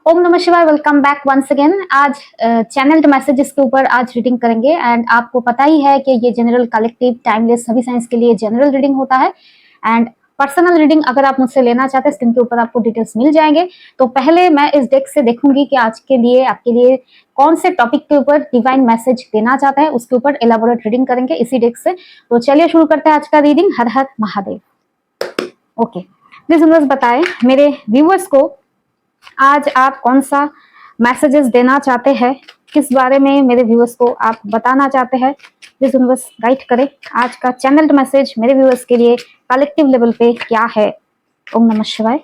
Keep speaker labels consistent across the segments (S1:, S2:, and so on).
S1: ओम नमः शिवाय। Welcome back once again. आज चैनल्ड मैसेजेस के ऊपर आज रीडिंग करेंगे एंड आपको पता ही है कि ये जनरल कलेक्टिव टाइमलेस सभी साइंस के लिए जनरल रीडिंग होता है एंड पर्सनल रीडिंग अगर आप मुझसे लेना चाहते हैं स्क्रीन के ऊपर आपको डिटेल्स मिल जाएंगे। तो पहले मैं इस डेक से देखूंगी कि आज के लिए आपके लिए कौन से टॉपिक के ऊपर डिवाइन मैसेज देना चाहता है, उसके ऊपर एलाबोरेट रीडिंग करेंगे इसी डेक से। तो चलिए शुरू करते हैं आज का reading. Her Har Mahadev. Okay, please universe बताएं मेरे व्यूअर्स को आज आप कौन सा मैसेजेस देना चाहते हैं, किस बारे में मेरे व्यूअर्स को आप बताना चाहते हैं। प्लीज यूनिवर्स गाइड करें आज का चैनल्ड मैसेज मेरे व्यूअर्स के लिए कलेक्टिव लेवल पे क्या है। ओम नमः शिवाय,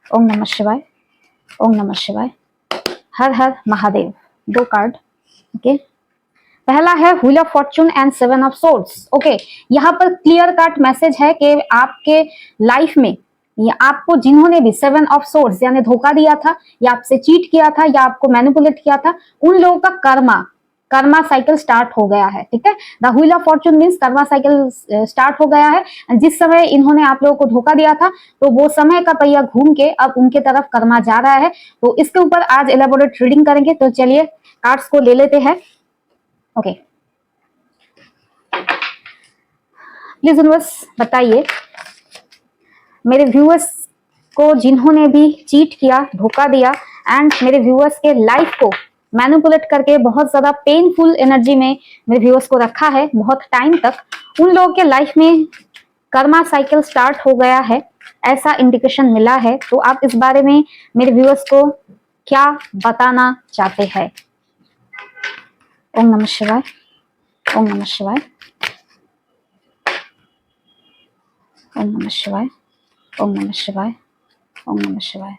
S1: ओम नमः शिवाय, ओम नमः शिवाय। हर हर महादेव। दो कार्ड। ओके, पहला है wheel of Fortune and seven of swords. Okay, यहाँ पर क्लियर कट मैसेज है कि आपके लाइफ में या आपको जिन्होंने भी सेवन ऑफ सोर्ड्स यानी धोखा दिया था या आपसे चीट किया था या आपको मैनिपुलेट किया था, उन लोगों का कर्मा साइकिल स्टार्ट हो गया है। ठीक है, the wheel of Fortune means Karma cycle start हो गया है। जिस समय इन्होंने आप लोगों को धोखा दिया था तो वो समय का पहिया घूम के अब उनके तरफ कर्मा जा रहा है। तो इसके ऊपर आज एलाबोरेट रीडिंग करेंगे। तो चलिए कार्ड्स को ले लेते हैं। ओके, प्लीज यूनिवर्स बताइए मेरे व्यूअर्स को जिन्होंने भी चीट किया, धोखा दिया एंड मेरे व्यूअर्स के लाइफ को मैनिपुलेट करके बहुत ज्यादा पेनफुल एनर्जी में मेरे व्यूअर्स को रखा है बहुत टाइम तक, उन लोगों के लाइफ में कर्मा साइकिल स्टार्ट हो गया है, ऐसा इंडिकेशन मिला है। तो आप इस बारे में मेरे व्यूअर्स को क्या बताना चाहते हैं। ओम नमः शिवाय, ओम नमः शिवाय, ओम नमः शिवाय, ओम नमः शिवाय, ओम नमः शिवाय।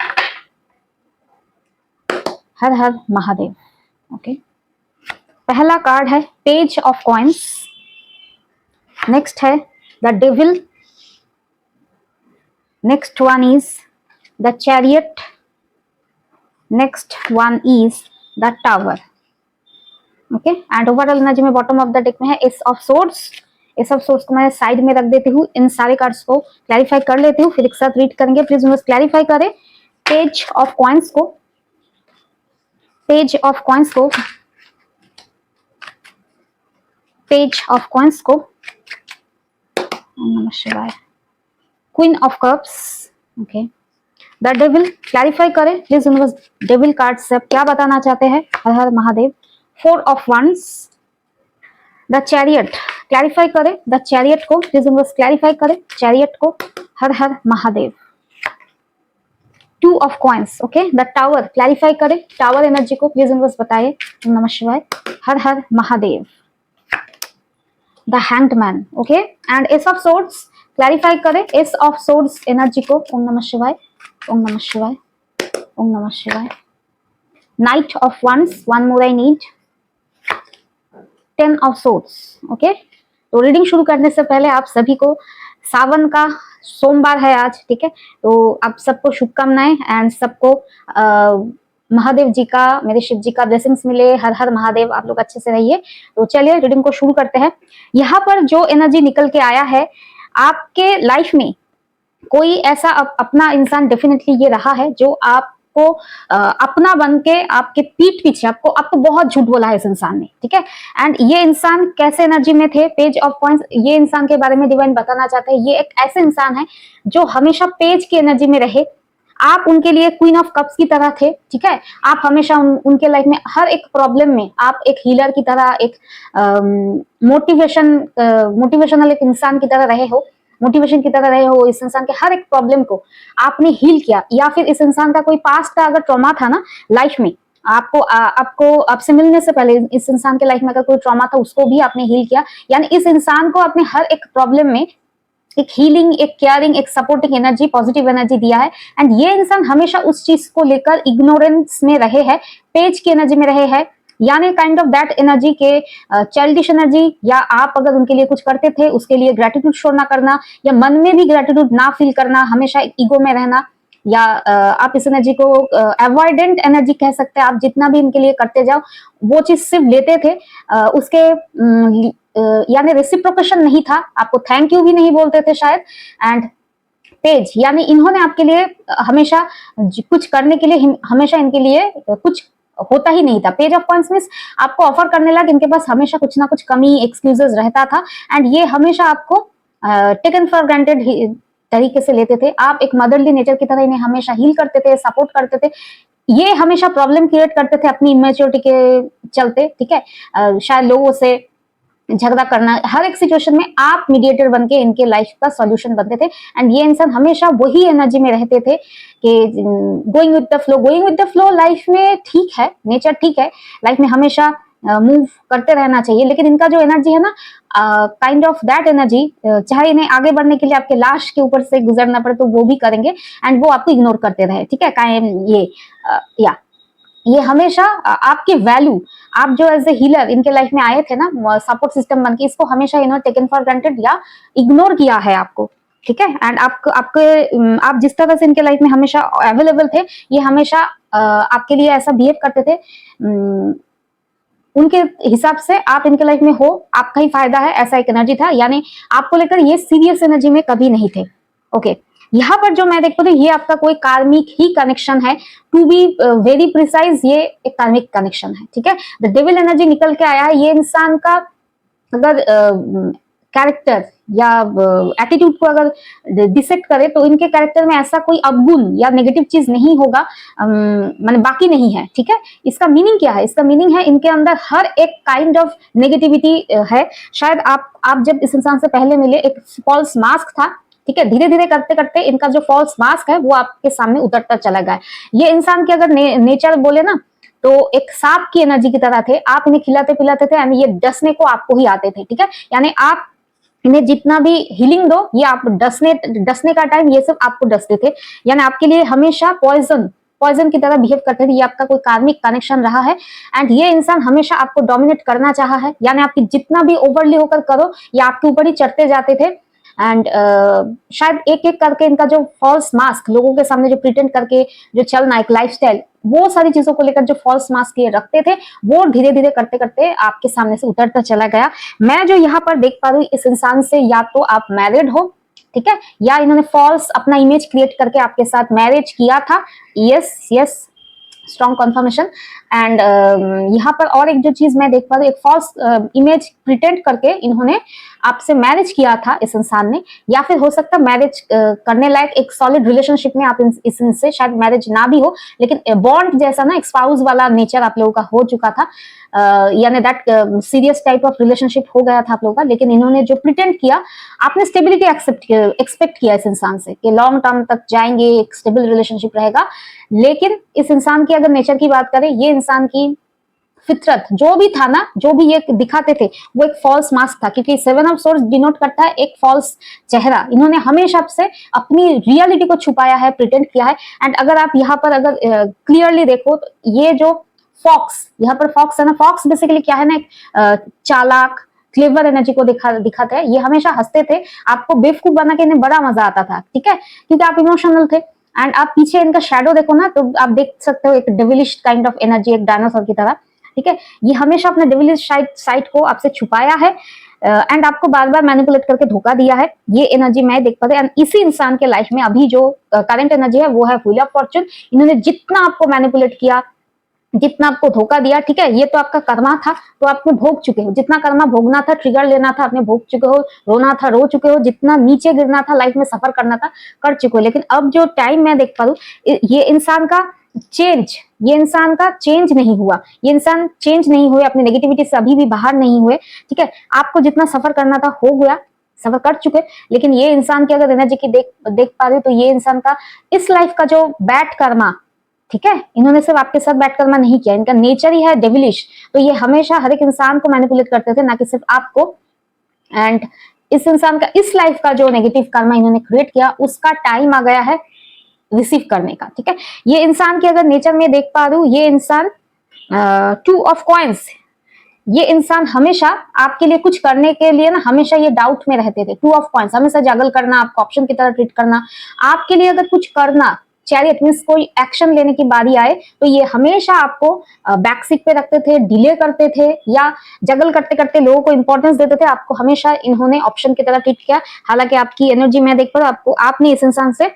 S1: हर हर महादेव। ओके, पहला कार्ड है पेज ऑफ कॉइन्स, नेक्स्ट है the devil, next one is the chariot, next one is the tower. Okay, and overall energy में बॉटम ऑफ द डेक में है S of swords. S of swords को मैं side में रख देती हूँ, इन सारे कार्ड्स को क्लैरिफाई कर लेती हूँ, फिर एक साथ रीड करेंगे। प्लीज मुझे क्लैरिफाई करें पेज ऑफ कॉइन्स को, पेज ऑफ कॉइन्स को, पेज ऑफ कॉइन्स को। ओम नमः शिवाय। Queen of cups. Okay, the devil clarify करें प्लीज यूनिवर्स, डेविल कार्ड से आप क्या बताना चाहते हैं। Har Har Mahadev. Four of wands, the chariot clarify करें, द चैरियट को प्लीज यूनिवर्स क्लैरिफाई करें, चैरियट को। Har Har Mahadev. Two of coins. Okay, the tower clarify करें, टावर एनर्जी को प्लीज यूनिवर्स बताइए। ओम नमः शिवाय। Har Har Mahadev. The hanged man. Okay, and ace of swords clarify करें, एस ऑफ सोर्ड्स एनर्जी को। ओम नमः शिवाय, ओम नमः शिवाय, ओम नमः शिवाय। Knight of wands, one more I need. Ten of swords. Okay, तो रीडिंग शुरू करने से पहले आप सभी को सावन का सोमवार है आज। ठीक है, तो आप सबको शुभकामनाएं एंड सबको महादेव जी का, मेरे शिव जी का ब्लेसिंग्स मिले। हर हर महादेव। आप लोग अच्छे से रहिए। तो चलिए रीडिंग को शुरू करते हैं। यहाँ पर जो एनर्जी निकल के आया है, आपके लाइफ में कोई ऐसा अपना इंसान डेफिनेटली ये रहा है जो आपको अपना बन के आपके पीठ पीछे आपको बहुत झूठ बोला है इस इंसान ने। ठीक है, एंड ये इंसान कैसे एनर्जी में थे, पेज ऑफ कॉइन्स, ये इंसान के बारे में डिवाइन बताना चाहते हैं। ये एक ऐसे इंसान है जो हमेशा पेज की एनर्जी में रहे। आप उनके लिए क्वीन ऑफ कप्स की तरह थे। ठीक है, आप हमेशा उनके लाइफ में हर एक प्रॉब्लम में आप एक हीलर की तरह, एक मोटिवेशनल एक इंसान की तरह रहे हो, मोटिवेशन की तरह रहे हो। इस इंसान के हर एक प्रॉब्लम को आपने हील किया, या फिर इस इंसान का कोई पास्ट का अगर ट्रॉमा था ना लाइफ में, आपको आपसे मिलने से पहले इस इंसान के लाइफ में अगर कोई ट्रॉमा था उसको भी आपने हील किया। यानी इस इंसान को आपने हर एक प्रॉब्लम में एक हीलिंग, एक केयरिंग, एक सपोर्टिंग एनर्जी, पॉजिटिव एनर्जी दिया है। एंड ये इंसान हमेशा उस चीज को लेकर इग्नोरेंस में रहे हैं, पेज की एनर्जी में रहे हैं, यानी काइंड ऑफ दैट एनर्जी के चाइल्डिश एनर्जी, या आप अगर उनके लिए कुछ करते थे उसके लिए ग्रेटिट्यूड शो ना करना, या मन में भी ग्रेटिट्यूड ना फील करना, हमेशा ईगो में रहना, या आप इस एनर्जी को अवॉइडेंट एनर्जी कह सकते हैं। आप जितना भी इनके लिए करते जाओ वो चीज सिर्फ लेते थे, उसके यानी रेसिप्रोकेशन नहीं था, आपको थैंक यू भी नहीं बोलते थे शायद। एंड पेज, यानी इन्होंने आपके लिए हमेशा कुछ करने के लिए हमेशा इनके लिए कुछ होता ही नहीं था। पेज ऑफ कॉइंस मींस आपको ऑफर करने लगा, इनके पास हमेशा कुछ ना कुछ कमी, एक्सक्यूजेस रहता था, एंड ये हमेशा आपको टेकन फॉर ग्रांटेड तरीके से लेते थे। आप एक मदरली नेचर की तरह इन्हें हमेशा हील करते थे, सपोर्ट करते थे। ये हमेशा प्रॉब्लम क्रिएट करते थे अपनी इमेच्योरिटी के चलते, ठीक है। शायद लोगों से झगड़ा करना, हर एक सिचुएशन में आप मीडिएटर बन के इनके लाइफ का सॉल्यूशन बनते थे। एंड ये इंसान हमेशा वही एनर्जी में रहते थे कि going with the flow. Going with the flow life में ठीक है, नेचर ठीक है, लाइफ में हमेशा मूव करते रहना चाहिए, लेकिन इनका जो एनर्जी है ना, काइंड ऑफ दैट एनर्जी, चाहे इन्हें आगे बढ़ने के लिए आपके लाश के ऊपर से गुजरना पड़े तो वो भी करेंगे, एंड वो आपको इग्नोर करते रहे, ठीक है। कायम ये हमेशा आपके वैल्यू, आप जो एज ए हीलर इनके लाइफ में आए थे ना, सपोर्ट सिस्टम बन के, इसको हमेशा इन्होंने टेकन फॉर ग्रांटेड या इग्नोर किया है आपको, ठीक है। एंड आप जिस तरह से इनके लाइफ में हमेशा अवेलेबल थे, ये हमेशा आपके लिए ऐसा बिहेव करते थे, उनके हिसाब से आप इनके लाइफ में हो, आपका ही फायदा है, ऐसा एक एनर्जी था। यानी आपको लेकर ये सीरियस एनर्जी में कभी नहीं थे, ओके। यहाँ पर जो मैं देखती हूँ, ये आपका कोई कार्मिक ही कनेक्शन है, टू बी वेरी प्रिसाइज, ये एक कार्मिक कनेक्शन है, ठीक है। द डेविल एनर्जी निकल के आया है। ये इंसान का अगर कैरेक्टर या एटीट्यूड को अगर डिसेक्ट करे तो इनके कैरेक्टर में ऐसा कोई अवगुण या नेगेटिव चीज नहीं होगा, माने बाकी नहीं है, ठीक है। इसका मीनिंग क्या है? इसका मीनिंग है इनके अंदर हर एक काइंड ऑफ नेगेटिविटी है। शायद आप जब इस इंसान से पहले मिले, एक फॉल्स मास्क था, ठीक है। धीरे धीरे करते करते इनका जो फॉल्स मास्क है वो आपके सामने उतरता चला गया। ये इंसान की अगर नेचर बोले ना, तो एक सांप की एनर्जी की तरह थे। आप इन्हें खिलाते पिलाते थे, यानी ये डसने को आपको ही आते थे, ठीक है। यानी आप इन्हें जितना भी हीलिंग दो, ये आप डसने का टाइम ये सब आपको डसते थे, यानी आपके लिए हमेशा पॉइजन की तरह बिहेव करते थे। ये आपका कोई कार्मिक कनेक्शन रहा है, एंड ये इंसान हमेशा आपको डोमिनेट करना चाहा है, यानी आपकी जितना भी ओवरली होकर करो, ये आपके ऊपर ही चढ़ते जाते थे। एंड शायद एक एक करके इनका जो फॉल्स मास्क, लोगों के सामने जो प्रिटेंड करके जो चलना, एक लाइफस्टाइल, वो सारी चीजों को लेकर जो फॉल्स मास्क ये रखते थे, वो धीरे धीरे करते करते आपके सामने से उतरता चला गया। मैं जो यहाँ पर देख पा रही हूँ, इस इंसान से या तो आप मैरिड हो, ठीक है, या इन्होंने फॉल्स अपना इमेज क्रिएट करके आपके साथ मैरिज किया था। Yes, strong conformation. एंड यहाँ पर और एक जो चीज मैं देख पा रही हूँ, एक फॉल्स इमेज प्रिटेंड करके इन्होंने आपसे मैरिज किया था इस इंसान ने, या फिर हो सकता है मैरिज करने लायक एक सॉलिड रिलेशनशिप में आप इस इनसे शायद मैरिज ना भी हो, लेकिन बॉन्ड जैसा ना, एक स्पाउस वाला नेचर आप लोगों का हो चुका था, यानी that serious type of relationship हो गया था आप लोगों का। लेकिन इन्होंने जो प्रिटेंड किया, आपने स्टेबिलिटी एक्सपेक्ट किया इस इंसान से कि लॉन्ग टर्म तक जाएंगे, एक स्टेबल रिलेशनशिप रहेगा। लेकिन इस इंसान की अगर नेचर की बात करें, ये इंसान की फितरत जो भी था ना, जो भी ये दिखाते थे, वो एक फॉल्स मास्क था, क्योंकि 7 ऑफ सोर्स डिनोट करता है एक फॉल्स चेहरा। इन्होंने हमेशा से अपनी रियलिटी को छुपाया है, प्रिटेंड किया है। एंड अगर आप यहाँ पर अगर क्लियरली देखो, तो ये जो फॉक्स, यहाँ पर फॉक्स है ना, फॉक्स बेसिकली क्या है ना, एक चालाक, क्लेवर एनर्जी को दिखाते हैं। ये हमेशा हंसते थे, आपको बेवकूफ बना के इन्हें बड़ा मजा आता था, ठीक है, क्योंकि आप इमोशनल थे। एंड आप पीछे इनका शेडो देखो ना, तो आप देख सकते हो एक डेविलिश काइंड ऑफ एनर्जी, एक डायनासोर की तरह, ठीक है। ये हमेशा अपने डेविलिश साइड को आपसे छुपाया है, एंड आपको बार बार मैनिपुलेट करके धोखा दिया है। ये एनर्जी मैं देख पाती हूँ। एंड इसी इंसान के लाइफ में अभी जो करंट एनर्जी है, वो है व्हील ऑफ फॉर्चून। इन्होंने जितना आपको मैनिपुलेट किया, जितना आपको धोखा दिया, ठीक है, ये तो आपका कर्मा था, तो आपने भोग चुके हो। जितना कर्मा भोगना था, ट्रिगर लेना था, आपने भोग चुके हो। रोना था, रो चुके हो। जितना नीचे गिरना था, लाइफ में सफर करना था, कर चुके हो। लेकिन अब जो टाइम मैं देख पा रही हूँ, ये इंसान का चेंज नहीं हुआ। ये इंसान चेंज नहीं हुए, अपनी नेगेटिविटी से अभी भी बाहर नहीं हुए, ठीक है। आपको जितना सफर करना था हो गया, सफर कर चुके। लेकिन ये इंसान की अगर एनर्जी की देख पा रही हूँ, तो ये इंसान का इस लाइफ का जो बैड कर्मा, ठीक है, इन्होंने सिर्फ आपके साथ बैड कर्मा नहीं किया, इनका नेचर ही है डेविलिश। तो ये हमेशा हर एक इंसान को मैनिपुलेट करते थे, ना कि सिर्फ आपको। एंड इस इंसान का इस लाइफ का जो नेगेटिव कर्मा इन्होंने क्रिएट किया, उसका टाइम आ गया है रिसीव करने का, ठीक है। ये इंसान की अगर नेचर में देख पा रही हूँ, ये इंसान 2 ऑफ कॉइंस, ये इंसान हमेशा आपके लिए कुछ करने के लिए ना, हमेशा ये डाउट में रहते थे। 2 ऑफ कॉइंस, हमेशा जागल करना, आपको ऑप्शन की तरह ट्रीट करना, आपके लिए अगर कुछ करना चैरियट मीन्स कोई एक्शन लेने की बारी आए तो ये हमेशा आपको बैक सीट पे रखते थे, डिले करते थे या जगल करते करते लोगों को इंपॉर्टेंस देते थे। आपको हमेशा इन्होंने ऑप्शन की तरह ट्रीट किया। हालांकि आपकी एनर्जी मैं देख पा रहा हूं, आपको आपने इस इंसान से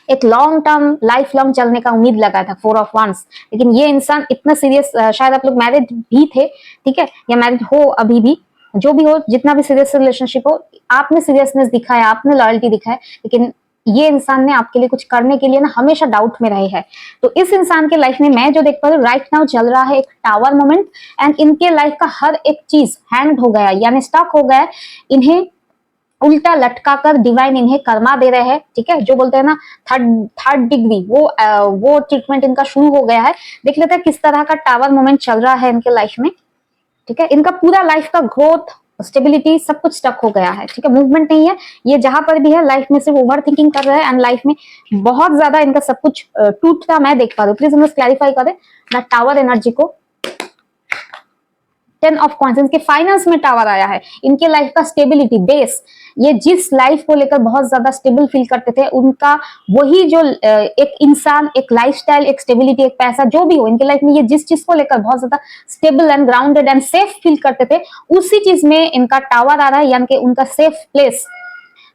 S1: एक लॉन्ग टर्म लाइफ लॉन्ग चलने का उम्मीद लगाया था, 4 ऑफ वांड्स, लेकिन ये इंसान इतना सीरियस, शायद आप लोग मैरिड भी थे, ठीक है, या मैरिड हो अभी भी, जो भी हो, जितना भी सीरियस रिलेशनशिप हो, आपने सीरियसनेस दिखाया, आपने लॉयल्टी दिखाया, लेकिन ये इंसान ने आपके लिए कुछ करने के लिए ना हमेशा डाउट में रहे हैं। तो इस इंसान के लाइफ में मैं जो देख पा रही हूँ राइट नाउ चल रहा है एक टावर मोमेंट, एंड इनके लाइफ का हर एक चीज हैंड हो गया, यानी स्टक हो गया। इन्हें उल्टा लटका कर डिवाइन इन्हें कर्मा दे रहे हैं, ठीक है, जो बोलते हैं ना थर्ड डिग्री, वो ट्रीटमेंट इनका शुरू हो गया है। देख लेते हैं किस तरह का टावर मोमेंट चल रहा है इनके लाइफ में, ठीक है। इनका पूरा लाइफ का ग्रोथ, स्टेबिलिटी सब कुछ स्टक हो गया है, ठीक है, मूवमेंट नहीं है। ये जहां पर भी है लाइफ में सिर्फ ओवर थिंकिंग कर रहे हैं, एंड लाइफ में बहुत ज्यादा इनका सब कुछ टूटता मैं देख पा रही हूँ। प्लीज हम क्लैरिफाई करें ना टावर एनर्जी को। 10 ऑफ कॉइंस, इनके फाइनेंस में टावर आया है, इनके लाइफ का स्टेबिलिटी बेस, ये जिस लाइफ को लेकर बहुत ज्यादा स्टेबल फील करते थे, उनका वही जो एक इंसान, एक लाइफस्टाइल, एक स्टेबिलिटी, एक पैसा, जो भी हो इनके लाइफ में, ये जिस चीज को लेकर बहुत ज्यादा stable and grounded and safe feel करते थे, उसी चीज में इनका टावर आ रहा है, यानी कि उनका सेफ प्लेस।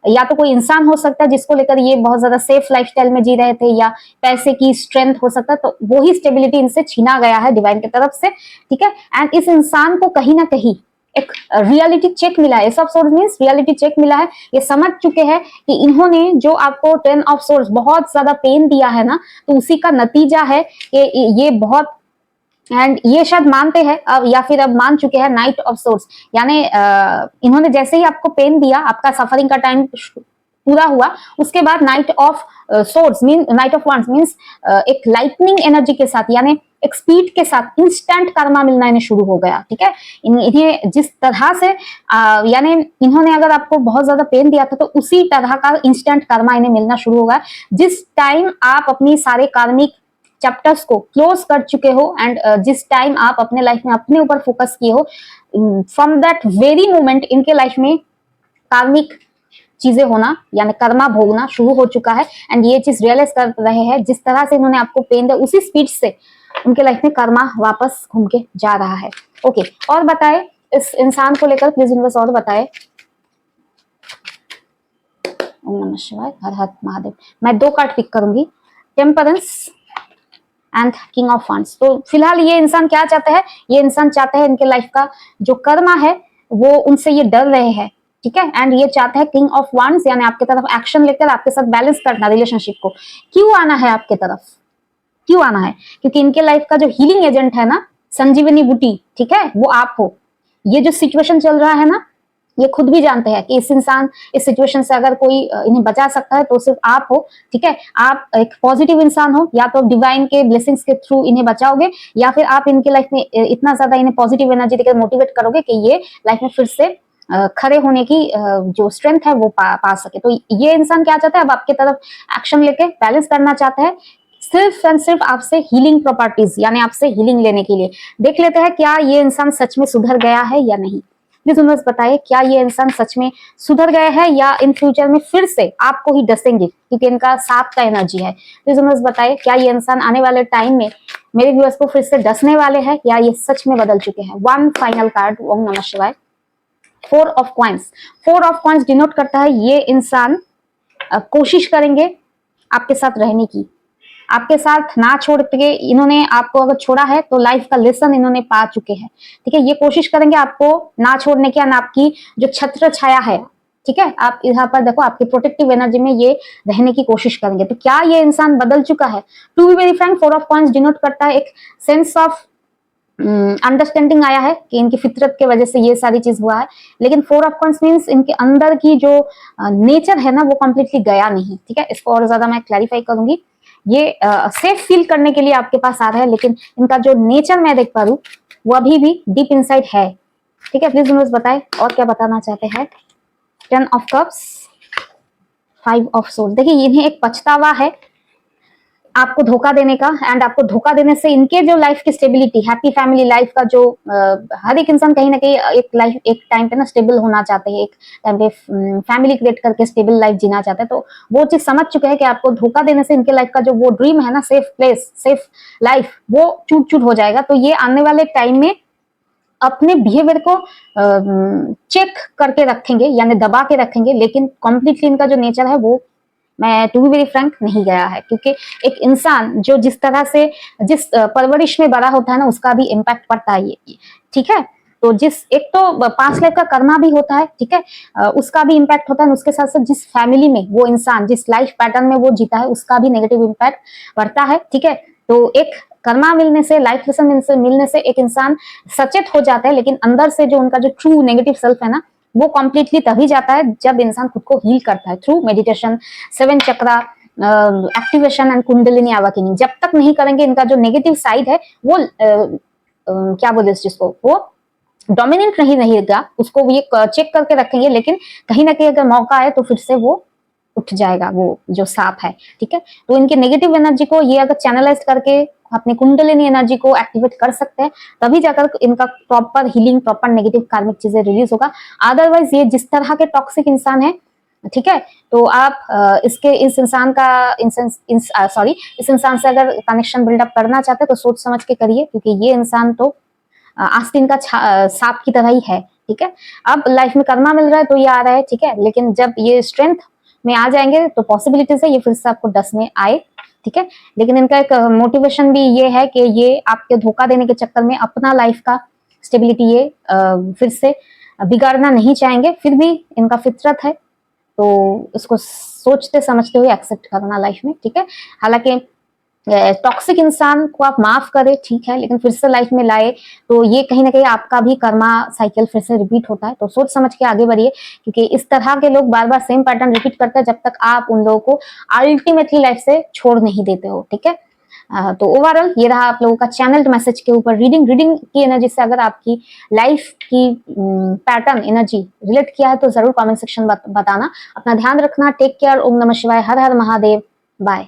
S1: या तो कोई इंसान हो सकता है जिसको लेकर ये बहुत ज्यादा सेफ लाइफस्टाइल में जी रहे थे, या पैसे की स्ट्रेंथ हो सकता है, तो वही स्टेबिलिटी इनसे छीना गया है डिवाइन की तरफ से, ठीक है। एंड इस इंसान को कहीं ना कहीं एक रियलिटी चेक मिला है, सब सोर्स मींस रियलिटी चेक मिला है। ये समझ चुके हैं कि इन्होंने जो आपको 10 ऑफ सोर्स बहुत ज्यादा पेन दिया है ना, तो उसी का नतीजा है कि ये बहुत, एंड ये शायद मानते हैं अब, या फिर अब मान चुके हैं नाइट ऑफ सोर्स, यानी इन्होंने जैसे ही आपको पेन दिया, आपका सफरिंग का टाइम पूरा हुआ, उसके बाद night of source mean night of wands means एक लाइटनिंग एनर्जी के साथ, यानी एक स्पीड के साथ इंस्टेंट कर्मा मिलना इन्हें शुरू हो गया, ठीक है। इन्हें जिस तरह से यानी इन्होंने अगर आपको बहुत ज्यादा पेन दिया था, तो उसी तरह का इंस्टेंट कर्मा इन्हें मिलना शुरू होगा जिस टाइम आप अपनी सारे कार्मिक चैप्टर्स को क्लोज कर चुके हो, एंड जिस टाइम आप अपने लाइफ में अपने ऊपर फोकस किए हो। फ्रॉम दैट वेरी मोमेंट इनके लाइफ में कार्मिक चीजें होना, यानी कर्मा भोगना शुरू हो चुका है, एंड ये चीज रियलाइज कर रहे हैं जिस तरह से इन्होंने आपको पेन दिया, उसी स्पीड से उनके लाइफ में कर्मा वापस घूम के जा रहा है। ओके, और बताए इस इंसान को लेकर, प्लीज यूनिवर्स और बताए। ओम नमः शिवाय, हर हर महादेव। मैं 2 कार्ड पिक करूंगी, temperance and king of wands. तो फिलहाल ये इंसान क्या चाहते हैं, ये इंसान चाहते हैं इनके लाइफ का जो कर्मा है वो उनसे ये डर रहे हैं, ठीक है, एंड ये चाहते हैं किंग ऑफ वांड्स, यानी आपके तरफ एक्शन लेकर आपके साथ बैलेंस करना रिलेशनशिप को। क्यों आना है आपके तरफ, क्यों आना है? क्योंकि इनके लाइफ का जो हीलिंग एजेंट है ना, संजीवनी बूटी, ठीक है, वो आप हो। ये जो सिचुएशन चल रहा है ना, ये खुद भी जानते हैं कि इस सिचुएशन से अगर कोई इन्हें बचा सकता है तो सिर्फ आप हो, ठीक है। आप एक पॉजिटिव इंसान हो, या तो डिवाइन के ब्लेसिंग्स के थ्रू इन्हें बचाओगे, या फिर आप इनके लाइफ में इतना ज्यादा इन्हें पॉजिटिव एनर्जी देकर मोटिवेट करोगे कि ये लाइफ में फिर से खड़े होने की जो स्ट्रेंथ है वो पा सके। तो ये इंसान क्या चाहता है, अब आपके तरफ एक्शन लेके बैलेंस करना चाहता है, सिर्फ एंड सिर्फ आपसे हीलिंग प्रॉपर्टीज, यानी आपसे हीलिंग लेने के लिए। देख लेते हैं क्या ये इंसान सच में सुधर गया है या नहीं। प्लीज यूनिवर्स बताइए, क्या ये इंसान सच में सुधर गया है या इन फ्यूचर में फिर से आपको ही डसेंगे, क्योंकि इनका 7 का एनर्जी है। प्लीज यूनिवर्स बताइए, क्या ये इंसान आने वाले टाइम में मेरे व्यूअर्स को फिर से डसने वाले हैं, या ये सच में बदल चुके हैं। 1 फाइनल कार्ड, ओम नमः शिवाय। 4 of coins. 4 of coins denote करता है ये इंसान कोशिश करेंगे आपके साथ रहने की, आपके साथ ना छोड़ के। इन्होंने आपको अगर छोड़ा है तो लाइफ का लेसन इन्होंने पा चुके हैं, ठीक है। ये कोशिश करेंगे आपको ना छोड़ने की, और आपकी जो छत्र छाया है, ठीक है, आप यहाँ पर देखो आपकी प्रोटेक्टिव एनर्जी में ये रहने की कोशिश करेंगे। तो क्या ये इंसान बदल चुका है? To be very frank, 4 of coins denote करता है एक सेंस ऑफ अंडरस्टैंडिंग आया है कि इनकी फितरत के वजह से ये सारी चीज हुआ है, लेकिन 4 ऑफ कॉइंस मींस इनके अंदर की जो नेचर है ना वो कंप्लीटली गया नहीं, ठीक है। इसको और ज्यादा मैं क्लैरिफाई करूंगी। ये सेफ फील करने के लिए आपके पास आ रहा है, लेकिन इनका जो नेचर मैं देख पा रही हूँ वो अभी भी डीप इनसाइड है, ठीक है। प्लीज यूनिवर्स बताए और क्या बताना चाहते हैं। 10 ऑफ कप्स, 5 ऑफ सोल्स। देखिए इन्हें एक पछतावा है, आपको धोखा देने का, एंड आपको धोखा देने से इनके जो लाइफ की स्टेबिलिटी, हैप्पी फैमिली लाइफ का जो हर एक इंसान कहीं ना कहीं एक टाइम पे ना स्टेबल होना चाहते हैं, एक टाइम पे फैमिली क्रिएट करके स्टेबल लाइफ जीना चाहते हैं, तो वो चीज समझ चुके हैं कि आपको धोखा देने से इनके लाइफ का जो वो ड्रीम है ना, सेफ प्लेस, सेफ लाइफ, वो चूट चूट हो जाएगा। तो ये आने वाले टाइम में अपने बिहेवियर को चेक करके रखेंगे, यानी दबा के रखेंगे, लेकिन कॉम्प्लीटली इनका जो नेचर है वो, मैं टू बी वेरी फ्रैंक, नहीं गया है। क्योंकि एक इंसान जो जिस तरह से, जिस परवरिश में बड़ा होता है ना, उसका भी इम्पैक्ट पड़ता है, ठीक है। तो जिस एक तो पास्ट लाइफ का कर्मा भी होता है, ठीक है, उसका भी इम्पैक्ट होता है, उसके साथ साथ जिस फैमिली में वो इंसान, जिस लाइफ पैटर्न में वो जीता है, उसका भी नेगेटिव इम्पैक्ट पड़ता है, ठीक है। तो एक कर्मा मिलने से, लाइफ लेसन मिलने से एक इंसान सचेत हो जाता है, लेकिन अंदर से जो उनका जो ट्रू नेगेटिव सेल्फ है ना, वो कम्प्लीटली तभी जाता है जब इंसान खुद को हील करता है through meditation, 7 chakra activation and kundalini awakening. जब तक नहीं करेंगे, इनका जो नेगेटिव साइड है वो क्या बोले इस चीज को, वो डोमिनेंट नहीं रहेगा, उसको ये चेक करके रखेंगे, लेकिन कहीं ना कहीं अगर मौका आए तो फिर से वो उठ जाएगा, वो जो सांप है, ठीक है। तो इनकी नेगेटिव एनर्जी को ये अगर चैनलाइज करके अपने कुंडलिनी एनर्जी को एक्टिवेट कर सकते हैं, तभी जाकर इनका प्रॉपर हीलिंग, प्रॉपर नेगेटिव कार्मिक चीजें रिलीज होगा। अदरवाइज ये जिस तरह के टॉक्सिक इंसान है, ठीक है, तो आप इस इंसान का इस इंसान से अगर कनेक्शन बिल्डअप करना चाहते हैं तो सोच समझ के करिए, क्योंकि ये इंसान तो आस्तीन का सांप की तरह ही है, ठीक है। अब लाइफ में कर्मा मिल रहा है तो ये आ रहा है, ठीक है, लेकिन जब ये स्ट्रेंथ में आ जाएंगे तो पॉसिबिलिटीज है ये फिर से आपको डसने आए, ठीक है। लेकिन इनका एक मोटिवेशन भी ये है कि ये आपके धोखा देने के चक्कर में अपना लाइफ का स्टेबिलिटी ये फिर से बिगाड़ना नहीं चाहेंगे। फिर भी इनका फितरत है, तो इसको सोचते समझते हुए एक्सेप्ट करना लाइफ में, ठीक है। हालांकि टॉक्सिक इंसान को आप माफ करें, ठीक है, लेकिन फिर से लाइफ में लाए तो ये कहीं ना कहीं आपका भी कर्मा साइकिल फिर से रिपीट होता है। तो सोच समझ के आगे बढ़िए, क्योंकि इस तरह के लोग बार बार सेम पैटर्न रिपीट करते हैं जब तक आप उन लोगों को अल्टीमेटली लाइफ से छोड़ नहीं देते हो, ठीक है। तो ओवरऑल ये रहा आप लोगों का चैनल मैसेज के ऊपर रीडिंग की एनर्जी से अगर आपकी लाइफ की पैटर्न एनर्जी रिलेट किया है तो जरूर कमेंट सेक्शन बताना। अपना ध्यान रखना, टेक केयर, ओम नमः शिवाय, हर हर महादेव, बाय।